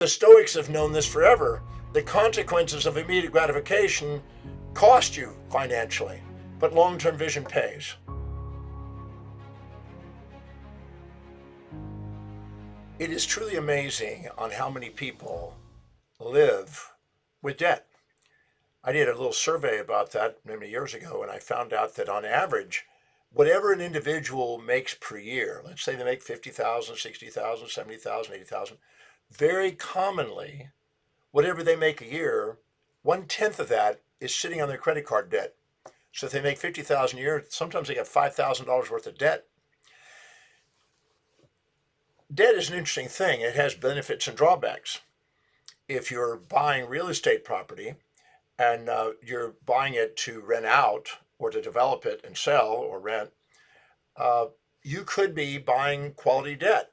The Stoics have known this forever. The consequences of immediate gratification cost you financially, but long-term vision pays. It is truly amazing on how many people live with debt. I did a little survey about that many years ago, and I found out that on average, whatever an individual makes per year, let's say they make 50,000, 60,000, 70,000, 80,000, very commonly, whatever they make a year, 1/10 of that is sitting on their credit card debt. So if they make 50,000 a year, sometimes they got $5,000 worth of debt. Debt is an interesting thing. It has benefits and drawbacks. If you're buying real estate property and you're buying it to rent out or to develop it and sell or rent, you could be buying quality debt.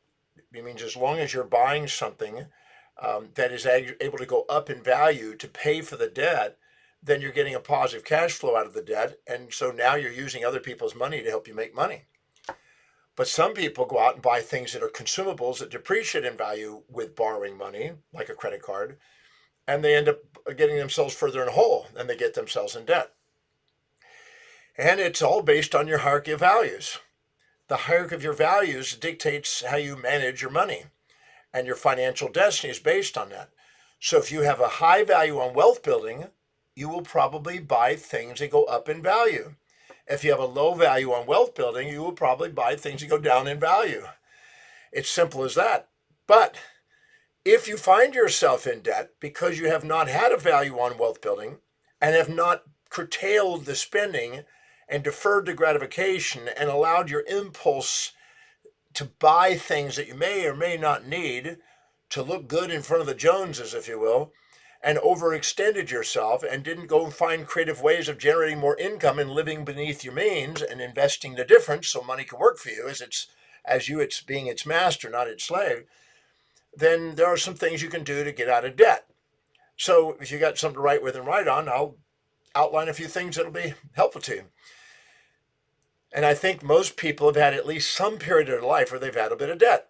It means as long as you're buying something that is able to go up in value to pay for the debt, then you're getting a positive cash flow out of the debt. And so now you're using other people's money to help you make money. But some people go out and buy things that are consumables that depreciate in value with borrowing money, like a credit card, and they end up getting themselves further in a hole and they get themselves in debt. And it's all based on your hierarchy of values. The hierarchy of your values dictates how you manage your money, and your financial destiny is based on that. So if you have a high value on wealth building, you will probably buy things that go up in value. If you have a low value on wealth building, you will probably buy things that go down in value. It's simple as that. But if you find yourself in debt because you have not had a value on wealth building and have not curtailed the spending and deferred the gratification and allowed your impulse to buy things that you may or may not need to look good in front of the Joneses, if you will, and overextended yourself and didn't go and find creative ways of generating more income and living beneath your means and investing the difference so money can work for you it's being its master, not its slave, then there are some things you can do to get out of debt. So if you got something to write with and write on, I'll outline a few things that'll be helpful to you. And I think most people have had at least some period of their life where they've had a bit of debt.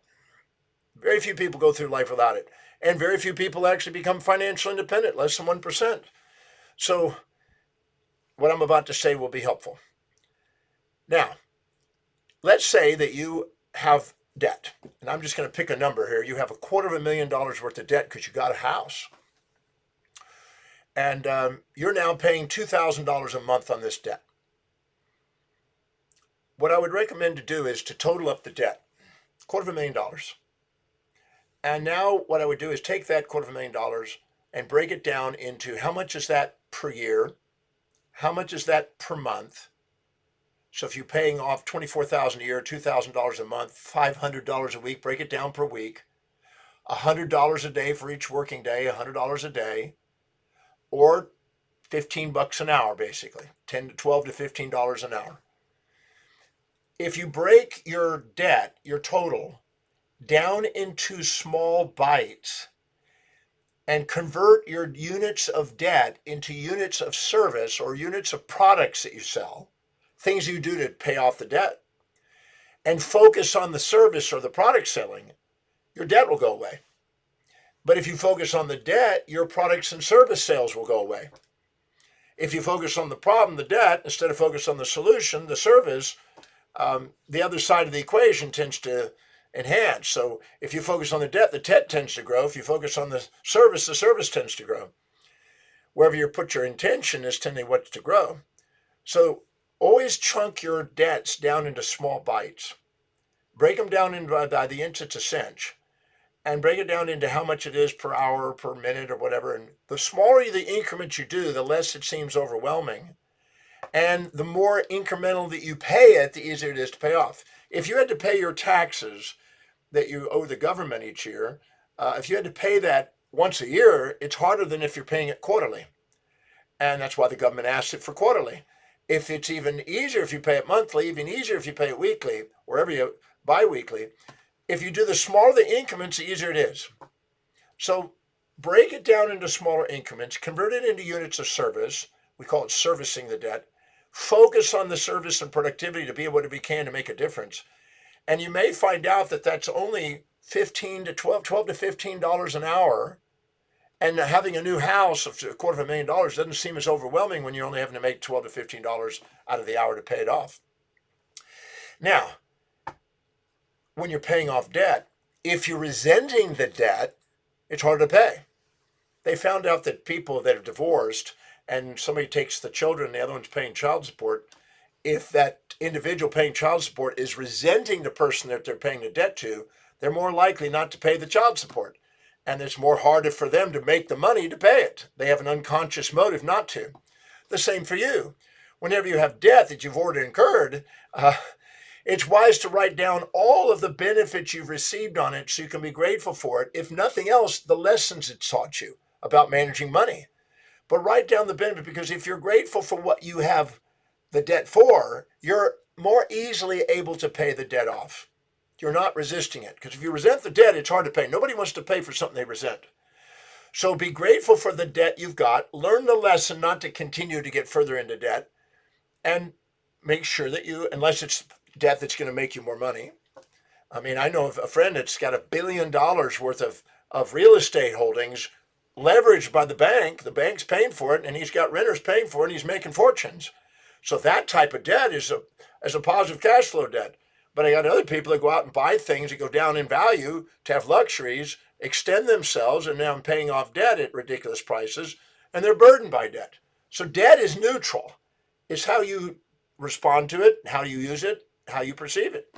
Very few people go through life without it. And very few people actually become financially independent, less than 1%. So what I'm about to say will be helpful. Now, let's say that you have debt. And I'm just going to pick a number here. You have $250,000 worth of debt because you got a house. And you're now paying $2,000 a month on this debt. What I would recommend to do is to total up the debt, $250,000. And now what I would do is take that $250,000 and break it down into how much is that per year, how much is that per month. So if you're paying off $24,000 a year, $2,000 a month, $500 a week, break it down per week, $100 a day for each working day, $100 a day, or $15 an hour, basically, $12 to $15 an hour. If you break your debt, your total, down into small bites and convert your units of debt into units of service or units of products that you sell, things you do to pay off the debt, and focus on the service or the product selling, your debt will go away. But if you focus on the debt, your products and service sales will go away. If you focus on the problem, the debt, instead of focus on the solution, the service, the other side of the equation tends to enhance. So if you focus on the debt tends to grow. If you focus on the service tends to grow. Wherever you put your intention is tending what to grow. So always chunk your debts down into small bites. Break them down by the inch, it's a cinch. And break it down into how much it is per hour, per minute, or whatever. And the smaller the increments you do, the less it seems overwhelming. And the more incremental that you pay it, the easier it is to pay off. If you had to pay your taxes that you owe the government each year, if you had to pay that once a year, it's harder than if you're paying it quarterly. And that's why the government asks it for quarterly. If it's even easier if you pay it monthly, even easier if you pay it weekly, or bi-weekly, if you do the smaller the increments, the easier it is. So break it down into smaller increments, convert it into units of service. We call it servicing the debt. Focus on the service and productivity to be what we can to make a difference. And you may find out that that's only 12 to $15 an hour, and having a new house of $250,000 doesn't seem as overwhelming when you're only having to make $12 to $15 out of the hour to pay it off. Now, when you're paying off debt, if you're resenting the debt, it's hard to pay. They found out that people that are divorced and somebody takes the children, the other one's paying child support, if that individual paying child support is resenting the person that they're paying the debt to, they're more likely not to pay the child support. And it's more harder for them to make the money to pay it. They have an unconscious motive not to. The same for you. Whenever you have debt that you've already incurred, it's wise to write down all of the benefits you've received on it so you can be grateful for it. If nothing else, the lessons it taught you about managing money. But write down the benefit, because if you're grateful for what you have the debt for, you're more easily able to pay the debt off. You're not resisting it, because if you resent the debt, it's hard to pay. Nobody wants to pay for something they resent. So be grateful for the debt you've got. Learn the lesson not to continue to get further into debt, and make sure that you, unless it's debt that's going to make you more money. I mean, I know of a friend that's got $1 billion worth of real estate holdings leveraged by the bank. The bank's paying for it, and he's got renters paying for it, and he's making fortunes. So that type of debt is a positive cash flow debt. But I got other people that go out and buy things that go down in value to have luxuries, extend themselves, and now I'm paying off debt at ridiculous prices, and they're burdened by debt. So debt is neutral. It's how you respond to it, how you use it, how you perceive it.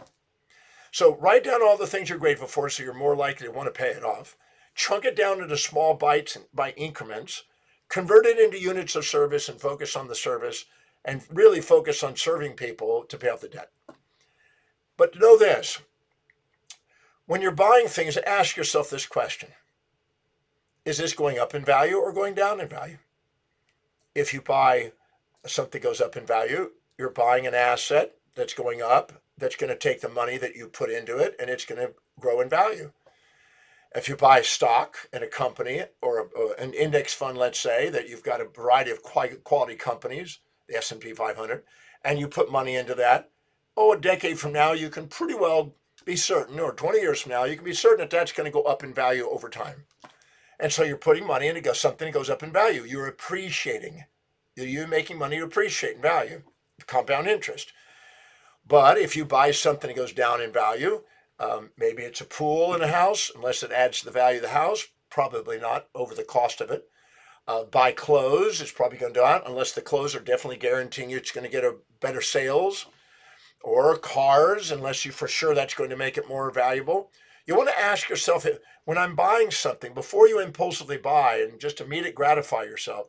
So write down all the things you're grateful for so you're more likely to want to pay it off. Chunk it down into small bites by increments. Convert it into units of service and focus on the service, and really focus on serving people to pay off the debt. But know this, when you're buying things, ask yourself this question. Is this going up in value or going down in value? If you buy something goes up in value, you're buying an asset that's going up, that's going to take the money that you put into it, and it's going to grow in value. If you buy stock in a company or an index fund, let's say, that you've got a variety of quality companies, the S&P 500, and you put money into that, a decade from now, you can pretty well be certain, or 20 years from now, you can be certain that that's going to go up in value over time. And so you're putting money in, something goes up in value. You're appreciating. You're making money to appreciate in value, compound interest. But if you buy something that goes down in value, maybe it's a pool in a house, unless it adds to the value of the house, probably not over the cost of it. Buy clothes, it's probably going down, unless the clothes are definitely guaranteeing you it's going to get a better sales. Or cars, unless you for sure that's going to make it more valuable. You want to ask yourself, when I'm buying something, before you impulsively buy and just immediately gratify yourself,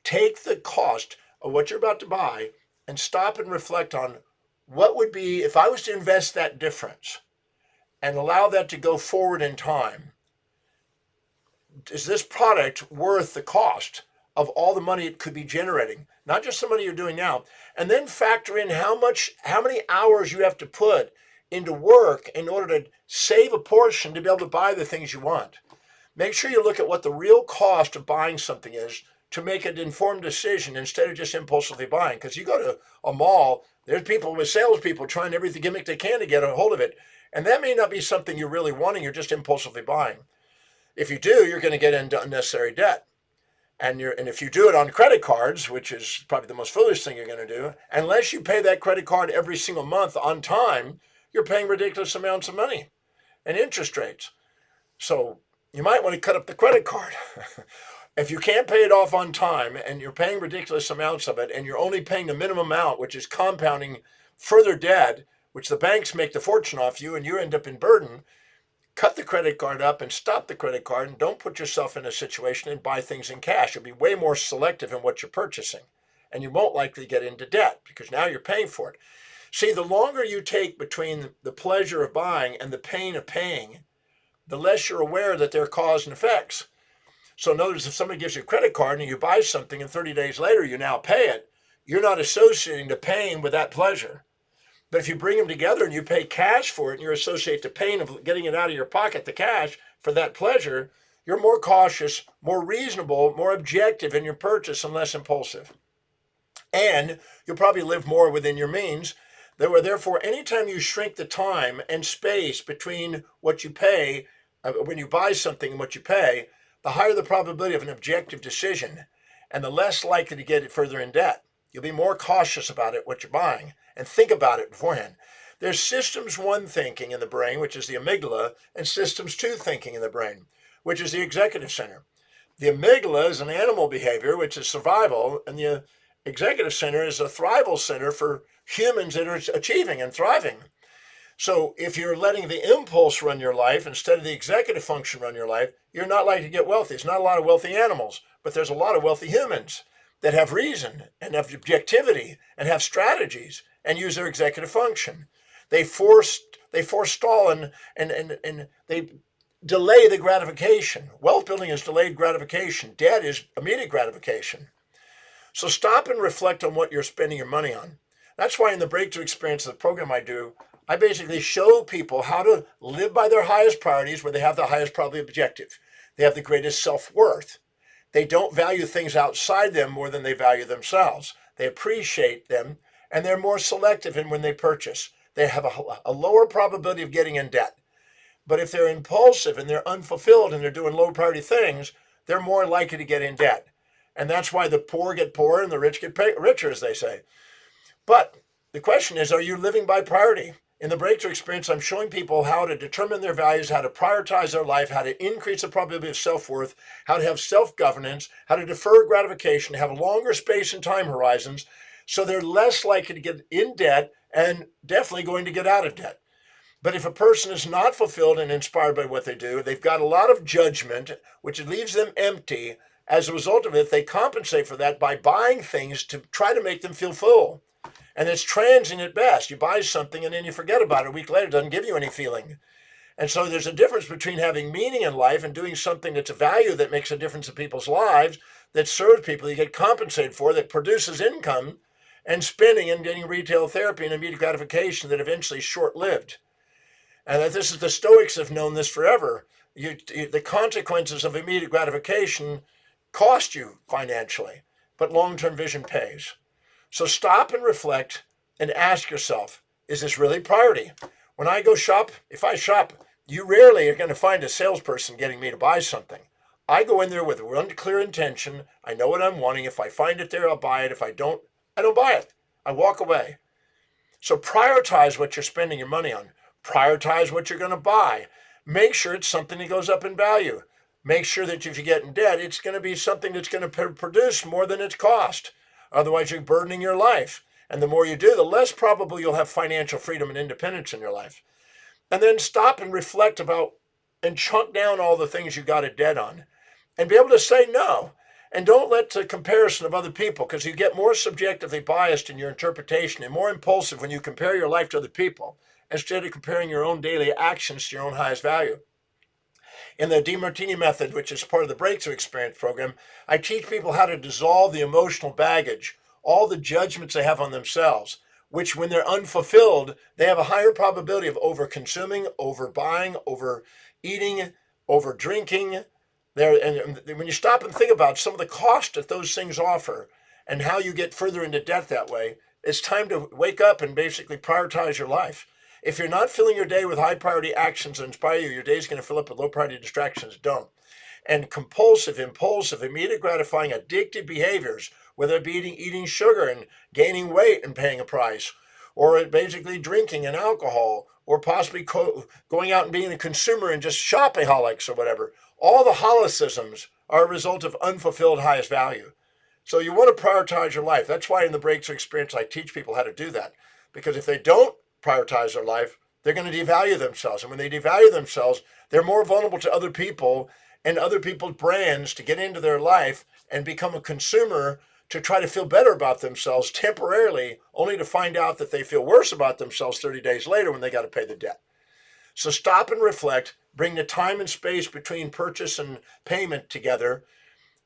take the cost of what you're about to buy and stop and reflect on what would be, if I was to invest that difference and allow that to go forward in time, is this product worth the cost of all the money it could be generating? Not just the money you're doing now. And then factor in how many hours you have to put into work in order to save a portion to be able to buy the things you want. Make sure you look at what the real cost of buying something is to make an informed decision instead of just impulsively buying. Because you go to a mall, there's people with salespeople trying every gimmick they can to get a hold of it. And that may not be something you're really wanting, you're just impulsively buying. If you do, you're going to get into unnecessary debt. And if you do it on credit cards, which is probably the most foolish thing you're going to do, unless you pay that credit card every single month on time, you're paying ridiculous amounts of money and interest rates. So you might want to cut up the credit card. If you can't pay it off on time and you're paying ridiculous amounts of it, and you're only paying the minimum amount, which is compounding further debt, which the banks make the fortune off you, and you end up in burden, cut the credit card up and stop the credit card, and don't put yourself in a situation and buy things in cash. You'll be way more selective in what you're purchasing, and you won't likely get into debt because now you're paying for it. See, the longer you take between the pleasure of buying and the pain of paying, the less you're aware that there are cause and effects. So notice if somebody gives you a credit card and you buy something and 30 days later you now pay it, you're not associating the pain with that pleasure. But if you bring them together and you pay cash for it and you associate the pain of getting it out of your pocket, the cash, for that pleasure, you're more cautious, more reasonable, more objective in your purchase and less impulsive. And you'll probably live more within your means Therefore, anytime you shrink the time and space between what you pay when you buy something and what you pay, the higher the probability of an objective decision and the less likely to get it further in debt. You'll be more cautious about it, what you're buying, and think about it beforehand. There's systems one thinking in the brain, which is the amygdala, and systems two thinking in the brain, which is the executive center. The amygdala is an animal behavior, which is survival, and the executive center is a thrival center for humans that are achieving and thriving. So if you're letting the impulse run your life instead of the executive function run your life, you're not likely to get wealthy. There's not a lot of wealthy animals, but there's a lot of wealthy humans that have reason and have objectivity and have strategies and use their executive function. They forestall and they delay the gratification. Wealth building is delayed gratification. Debt is immediate gratification. So stop and reflect on what you're spending your money on. That's why in the Breakthrough Experience, the program I do, I basically show people how to live by their highest priorities where they have the highest probability objective. They have the greatest self-worth. They don't value things outside them more than they value themselves. They appreciate them, and they're more selective in when they purchase. They have a lower probability of getting in debt. But if they're impulsive and they're unfulfilled and they're doing low priority things, they're more likely to get in debt. And that's why the poor get poorer and the rich get richer, as they say. But the question is, are you living by priority? In the Breakthrough Experience, I'm showing people how to determine their values, how to prioritize their life, how to increase the probability of self-worth, how to have self-governance, how to defer gratification, have longer space and time horizons, so they're less likely to get in debt and definitely going to get out of debt. But if a person is not fulfilled and inspired by what they do, they've got a lot of judgment, which leaves them empty. As a result of it, they compensate for that by buying things to try to make them feel full. And it's transient at best. You buy something and then you forget about it. A week later, it doesn't give you any feeling. And so there's a difference between having meaning in life and doing something that's a value that makes a difference in people's lives, that serves people, you get compensated for, that produces income, and spending and getting retail therapy and immediate gratification that eventually is short-lived. And that this is the Stoics have known this forever. The consequences of immediate gratification cost you financially, but long-term vision pays. So stop and reflect and ask yourself, is this really priority? When I go shop, if I shop, you rarely are going to find a salesperson getting me to buy something. I go in there with one clear intention. I know what I'm wanting. If I find it there, I'll buy it. If I don't buy it. I walk away. So prioritize what you're spending your money on. Prioritize what you're going to buy. Make sure it's something that goes up in value. Make sure that if you get in debt, it's going to be something that's going to produce more than its cost. Otherwise, you're burdening your life. And the more you do, the less probable you'll have financial freedom and independence in your life. And then stop and reflect about and chunk down all the things you got a debt on and be able to say no. And don't let the comparison of other people, because you get more subjectively biased in your interpretation and more impulsive when you compare your life to other people instead of comparing your own daily actions to your own highest value. In the Demartini method, which is part of the Breakthrough Experience program, I teach people how to dissolve the emotional baggage, all the judgments they have on themselves, which when they're unfulfilled, they have a higher probability of over-consuming, over-buying, over-eating, over-drinking. And when you stop and think about some of the cost that those things offer and how you get further into debt that way, it's time to wake up and basically prioritize your life. If you're not filling your day with high priority actions that inspire you, your day's going to fill up with low priority distractions that don't. And compulsive, impulsive, immediate gratifying, addictive behaviors, whether it be eating sugar and gaining weight and paying a price, or basically drinking and alcohol, or possibly going out and being a consumer and just shopaholics or whatever. All the holicisms are a result of unfulfilled highest value. So you want to prioritize your life. That's why in the Breakthrough Experience, I teach people how to do that. Because if they don't prioritize their life, they're going to devalue themselves. And when they devalue themselves, they're more vulnerable to other people and other people's brands to get into their life and become a consumer to try to feel better about themselves temporarily, only to find out that they feel worse about themselves 30 days later when they got to pay the debt. So stop and reflect, bring the time and space between purchase and payment together.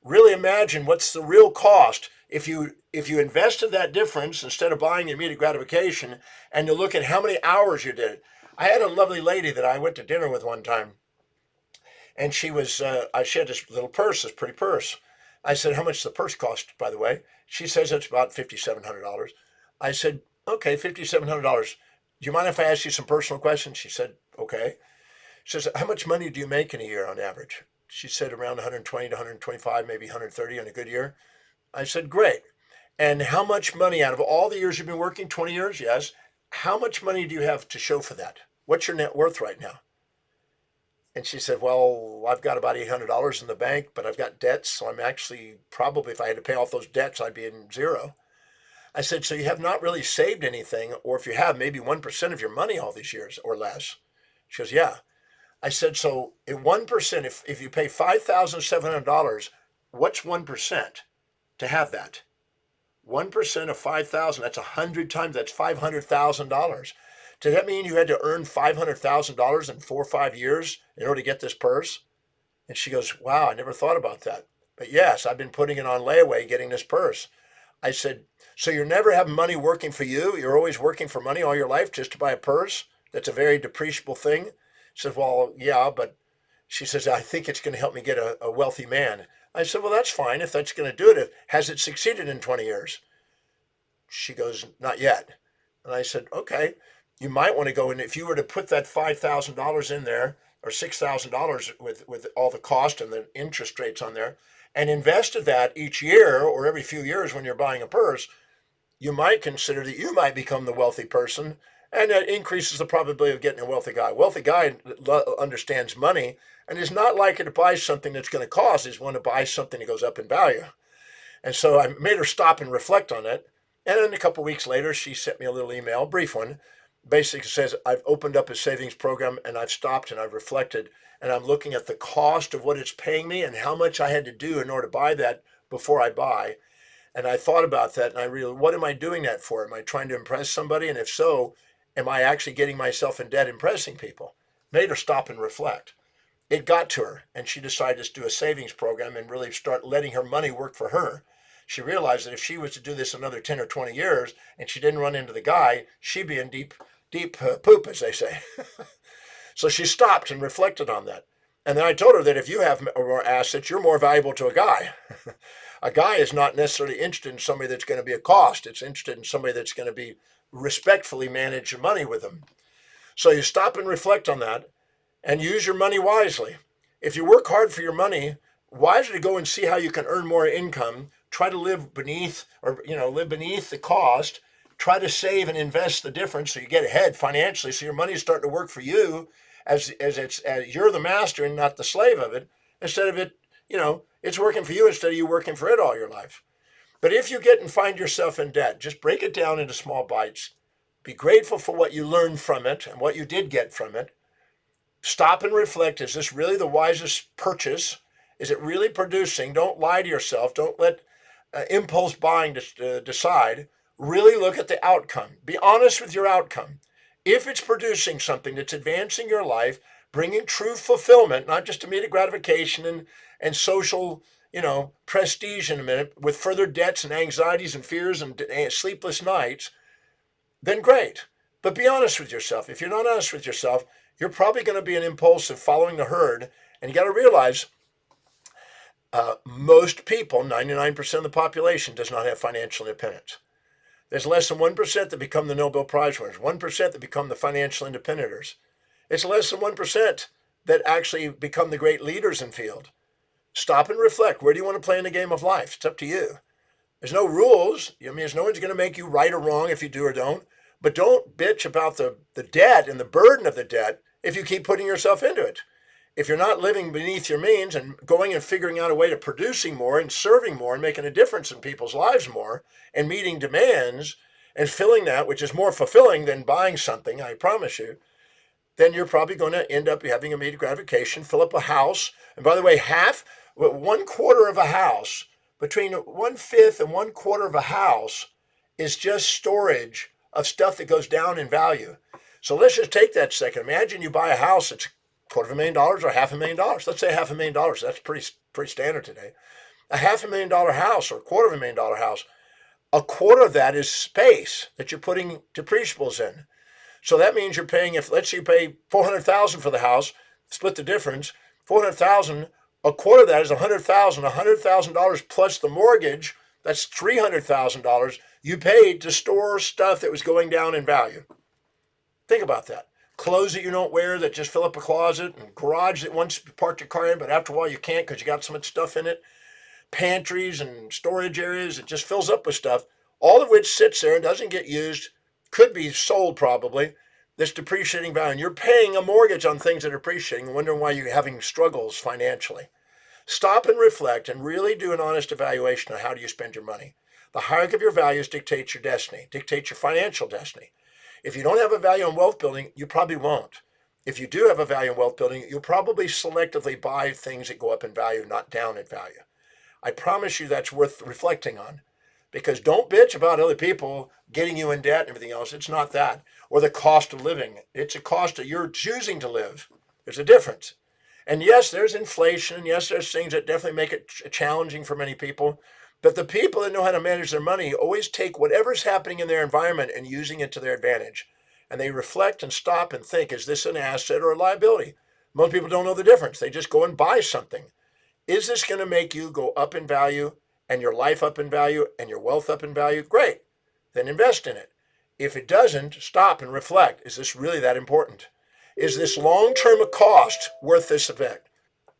Really imagine what's the real cost if you invested that difference instead of buying immediate gratification, and you look at how many hours you did. I had a lovely lady that I went to dinner with one time, and she had this little purse, this pretty purse. I said, how much does the purse cost, by the way? She says it's about $5,700. I said, Okay, $5,700. Do you mind if I ask you some personal questions? She said, okay. She says, how much money do you make in a year on average? She said around 120 to 125, maybe 130 in a good year. I said, great. And how much money out of all the years you've been working, 20 years? Yes. How much money do you have to show for that? What's your net worth right now? And she said, well, I've got about $800 in the bank, but I've got debts. So I'm actually probably, if I had to pay off those debts, I'd be in zero. I said, so you have not really saved anything, or if you have, maybe 1% of your money all these years or less. She goes, yeah. I said, so at 1%, if you pay $5,700, what's 1% to have that? 1% of 5,000, that's 100 times, that's $500,000. Does that mean you had to earn $500,000 in 4 or 5 years in order to get this purse? And she goes, wow, I never thought about that. But yes, I've been putting it on layaway getting this purse. I said, so you're never having money working for you? You're always working for money all your life just to buy a purse? That's a very depreciable thing. She says, well, yeah, but she says, I think it's going to help me get a wealthy man. I said, well, that's fine if that's going to do it. Has it succeeded in 20 years? She goes, not yet. And I said, okay, you might want to go in. If you were to put that $5,000 in there or $6,000 with all the cost and the interest rates on there and invested that each year or every few years when you're buying a purse, you might consider that you might become the wealthy person, and that increases the probability of getting a wealthy guy. A wealthy guy understands money and is not likely to buy something that's going to cost. He's want to buy something that goes up in value. And so I made her stop and reflect on it. And then a couple of weeks later, she sent me a little email, a brief one, basically says, I've opened up a savings program and I've stopped and I've reflected and I'm looking at the cost of what it's paying me and how much I had to do in order to buy that before I buy. And I thought about that and I realized, what am I doing that for? Am I trying to impress somebody? And if so, am I actually getting myself in debt impressing people? Made her stop and reflect. It got to her and she decided to do a savings program and really start letting her money work for her. She realized that if she was to do this another 10 or 20 years and she didn't run into the guy, she'd be in deep poop, as they say. So she stopped and reflected on that. And then I told her that if you have more assets, you're more valuable to a guy. A guy is not necessarily interested in somebody that's going to be a cost. It's interested in somebody that's going to be respectfully manage your money with them. So you stop and reflect on that and use your money wisely. If you work hard for your money, wiser to go and see how you can earn more income, try to live beneath live beneath the cost, try to save and invest the difference so you get ahead financially so your money is starting to work for you as you're the master and not the slave of it, instead of it, it's working for you instead of you working for it all your life. But if you get and find yourself in debt, just break it down into small bites. Be grateful for what you learned from it and what you did get from it. Stop and reflect. Is this really the wisest purchase? Is it really producing? Don't lie to yourself. Don't let impulse buying decide. Really look at the outcome. Be honest with your outcome. If it's producing something that's advancing your life, bringing true fulfillment, not just immediate gratification and social, prestige in a minute, with further debts and anxieties and fears and sleepless nights, then great. But be honest with yourself. If you're not honest with yourself, you're probably going to be an impulsive following the herd. And you got to realize most people, 99% of the population, does not have financial independence. There's less than 1% that become the Nobel Prize winners, 1% that become the financial independenters. It's less than 1% that actually become the great leaders in field. Stop and reflect. Where do you want to play in the game of life? It's up to you. There's no rules. There's no one's going to make you right or wrong if you do or don't. But don't bitch about the debt and the burden of the debt if you keep putting yourself into it. If you're not living beneath your means and going and figuring out a way to producing more and serving more and making a difference in people's lives more and meeting demands and filling that, which is more fulfilling than buying something, I promise you, then you're probably going to end up having immediate gratification, fill up a house. And by the way, 1/4 of a house, between 1/5 and 1/4 of a house is just storage of stuff that goes down in value. So let's just take that second. Imagine you buy a house that's $250,000 or $500,000. Let's say $500,000. That's pretty standard today. A $500,000 house or $250,000 house. A quarter of that is space that you're putting depreciables in. So that means you're paying, if let's say you pay $400,000 for the house, split the difference, $400,000, a quarter of that is $100,000. $100,000 plus the mortgage That's $300,000 you paid to store stuff that was going down in value. Think about that. Clothes that you don't wear that just fill up a closet, and garage that once you parked your car in, but after a while you can't because you got so much stuff in it. Pantries and storage areas that just fills up with stuff, all of which sits there and doesn't get used, could be sold probably. This depreciating value. And you're paying a mortgage on things that are appreciating, wondering why you're having struggles financially. Stop and reflect and really do an honest evaluation of how do you spend your money. The hierarchy of your values dictates your destiny, dictates your financial destiny. If you don't have a value in wealth building, you probably won't. If you do have a value in wealth building, you'll probably selectively buy things that go up in value, not down in value. I promise you that's worth reflecting on, because don't bitch about other people getting you in debt and everything else. It's not that. Or the cost of living. It's a cost of your choosing to live. There's a difference. And yes, there's inflation. And yes, there's things that definitely make it challenging for many people. But the people that know how to manage their money always take whatever's happening in their environment and using it to their advantage. And they reflect and stop and think, is this an asset or a liability? Most people don't know the difference. They just go and buy something. Is this going to make you go up in value and your life up in value and your wealth up in value? Great. Then invest in it. If it doesn't, stop and reflect. Is this really that important? Is this long-term cost worth this effect?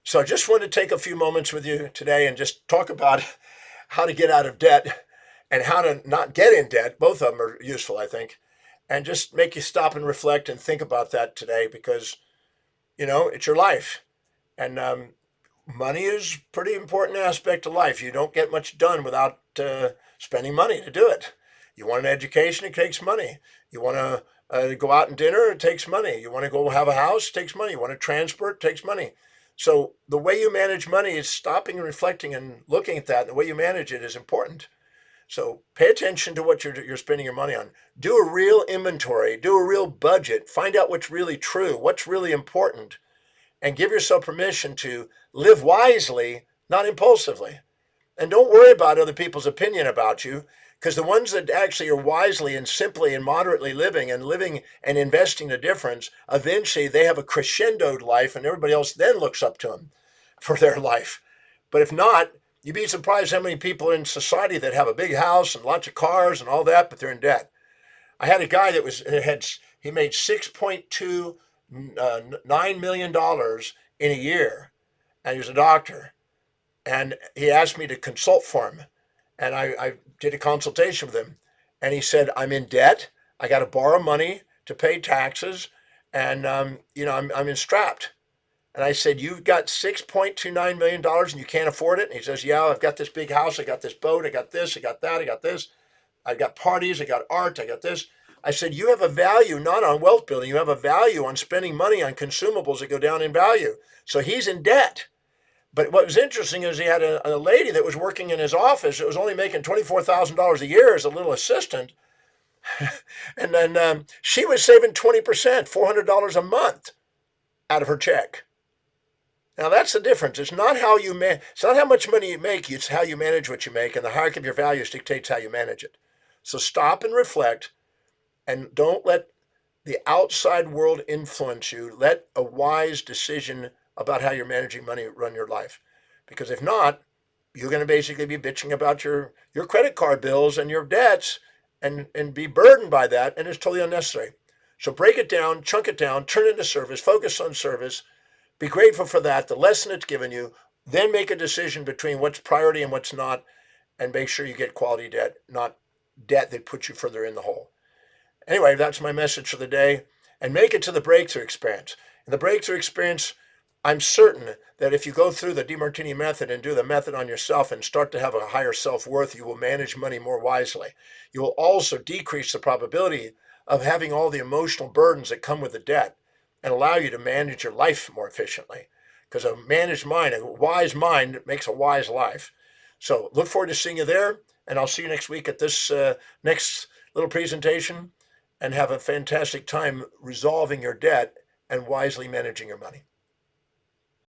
So I just want to take a few moments with you today and just talk about how to get out of debt and how to not get in debt. Both of them are useful, I think, and just make you stop and reflect and think about that today, because, it's your life. And money is a pretty important aspect of life. You don't get much done without spending money to do it. You want an education, it takes money. You want to go out and dinner, it takes money. You want to go have a house, it takes money. You want to transport, it takes money. So the way you manage money is stopping and reflecting and looking at that. And the way you manage it is important. So pay attention to what you're spending your money on. Do a real inventory, do a real budget, find out what's really true, what's really important, and give yourself permission to live wisely, not impulsively. And don't worry about other people's opinion about you, because the ones that actually are wisely and simply and moderately living and investing the difference, eventually they have a crescendoed life and everybody else then looks up to them for their life. But if not, you'd be surprised how many people in society that have a big house and lots of cars and all that, but they're in debt. I had a guy he made $6.29 million in a year, and he was a doctor. And he asked me to consult for him. And I did a consultation with him. And he said, I'm in debt. I got to borrow money to pay taxes. And, I'm strapped. And I said, you've got $6.29 million and you can't afford it? And he says, yeah, I've got this big house. I got this boat. I got this. I got that. I got this. I got parties. I got art. I got this. I said, you have a value not on wealth building. You have a value on spending money on consumables that go down in value. So he's in debt. But what was interesting is he had a lady that was working in his office that was only making $24,000 a year as a little assistant. And then she was saving 20%, $400 a month out of her check. Now that's the difference. It's not it's not how much money you make, it's how you manage what you make, and the hierarchy of your values dictates how you manage it. So stop and reflect, and don't let the outside world influence you. Let a wise decision about how you're managing money run your life. Because if not, you're going to basically be bitching about your credit card bills and your debts and be burdened by that, and it's totally unnecessary. So break it down, chunk it down, turn it into service, focus on service, be grateful for that, the lesson it's given you, then make a decision between what's priority and what's not, and make sure you get quality debt, not debt that puts you further in the hole. Anyway, that's my message for the day, and make it to the breakthrough experience. In the breakthrough experience, I'm certain that if you go through the Demartini method and do the method on yourself and start to have a higher self-worth, you will manage money more wisely. You will also decrease the probability of having all the emotional burdens that come with the debt and allow you to manage your life more efficiently. Because a managed mind, a wise mind makes a wise life. So look forward to seeing you there, and I'll see you next week at this next little presentation, and have a fantastic time resolving your debt and wisely managing your money.